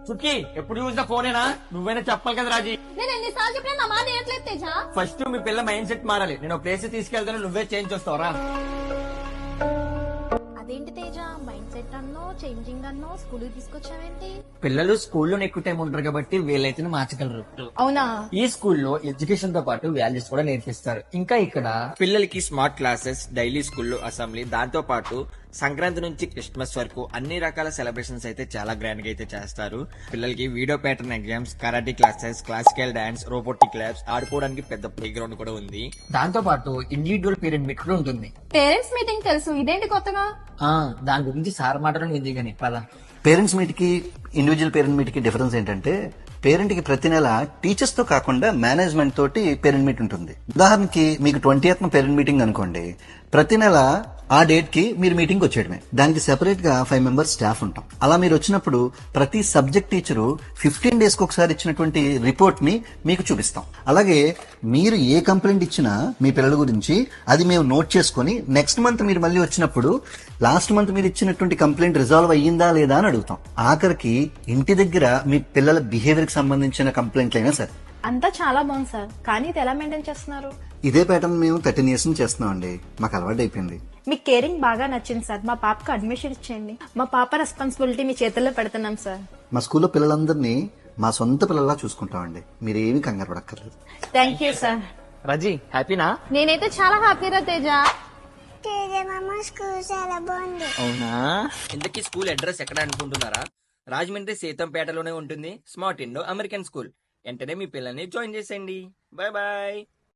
చుట్కి ఎప్పుడు చూసిన ఫోనేనా? నువ్వైనా చెప్పాలి కదా రాజీ. నేను ఎన్నిసార్లు చెప్పినా నా మాట ఏట్లేదు తేజ. ఫస్ట్ మీ పిల్ల మైండ్ సెట్ మారాలి. నేను ప్లేస్ తీసుకెళ్తాను, నువ్వే చేంజ్ చేస్తావరా? అదేంటి తేజ, మైండ్ సెట్ అన్నో చేంజింగ్ అన్నో స్కూల్ తీసుకొచ్చావేంటి? పిల్లలు స్కూల్లో ఎక్కువ టైం ఉంటారు కాబట్టి వీళ్ళైతే మార్చగలరు. అవునా? ఈ స్కూల్లో ఎడ్యుకేషన్ తో పాటు వాల్యూస్ కూడా నేర్పిస్తారు. ఇంకా ఇక్కడ పిల్లలకి స్మార్ట్ క్లాసెస్, డైలీ స్కూల్లో అసెంబ్లీ, దాంతో పాటు సంక్రాంతి నుంచి క్రిస్మస్ వరకు అన్ని రకాల సెలబ్రేషన్స్ అయితే చాలా గ్రాండ్ గా అయితే చేస్తారు. పిల్లలకి video pattern exams, karate classes, classical dance, robotic labs, ఆడుకోవడానికి పెద్ద ప్లే గ్రౌండ్ కూడా ఉంది. దాంతో పాటు ఇండివిజువల్ పేరెంట్ మీట్ కూడా ఉంటుంది. పేరెంట్స్ మీటింగ్ తెలుసు, ఇదేంటి కొత్తగా? దాని గురించి సార్ మాటలు ఉంది కానీ పద. పేరెంట్స్ మీట్ కి ఇండివిజువల్ పేరెంట్ మీట్ కి డిఫరెన్స్ ఏంటంటే, పేరెంట్ కి ప్రతి నెల టీచర్స్ తో కాకుండా మేనేజ్మెంట్ తోటి పేరెంట్ మీట్ ఉంటుంది. ఉదాహరణకి మీకు 20th పేరెంట్ మీటింగ్ అనుకోండి, ప్రతి నెల ఆ డేట్ కి మీరు మీటింగ్ వచ్చేయడమే. దానికి సెపరేట్ గా 5 మెంబర్స్ స్టాఫ్ ఉంటాం. అలా మీరు వచ్చినప్పుడు ప్రతి సబ్జెక్ట్ టీచరు 15 డేస్ కి ఒకసారి ఇచ్చినటువంటి రిపోర్ట్ ని మీకు చూపిస్తాం. అలాగే మీరు ఏ కంప్లైంట్ ఇచ్చినా మీ పిల్లల గురించి అది మేము నోట్ చేసుకుని నెక్స్ట్ మంత్ మీరు మళ్ళీ వచ్చినప్పుడు లాస్ట్ మంత్ మీరు ఇచ్చినటువంటి కంప్లైంట్ రిజాల్వ్ అయ్యిందా లేదా అని అడుగుతాం. ఆఖరికి ఇంటి దగ్గర మీ పిల్లల బిహేవియర్ కి సంబంధించిన కంప్లైంట్లు అయినా సరే. అంతా చాలా బాగుంది సార్, కానీ ఇది ఎలా మెయింటైన్ చేస్తున్నారు? ఇదే ప్యాటర్న్ మేము 13 years నుంచి చేస్తున్నాం అండి. మాకు అలవాటు అయిపోయింది. మీ కేరింగ్ బాగా నచ్చింది సార్. మా పాపకు అడ్మిషన్ ఇచ్చేయండి. మా పాప రెస్పాన్సిబిలిటీ మీ చేతుల్లో పెడుతున్నాం సార్. మా స్కూల్లో పిల్లలందరినీ మా సొంత పిల్లల్లా చూసుకుంటామండి. మీరేమి కంగారు పడక్కర్లేదు. Thank you sir. రాజీ హ్యాపీనా? నేనైతే చాలా హ్యాపీరా తేజ. స్కూల్ చాలా బాగుంది. అవునా? ఇంతకీ స్కూల్ అడ్రస్ ఎక్కడ అనుకుంటున్నారా? రాజమండ్రి సీతంపేటలోనే ఉంటుంది స్మార్ట్ ఇండో అమెరికన్ స్కూల్. వెంటనే మీ పిల్లల్ని జాయిన్ చేసేయండి. Bye bye.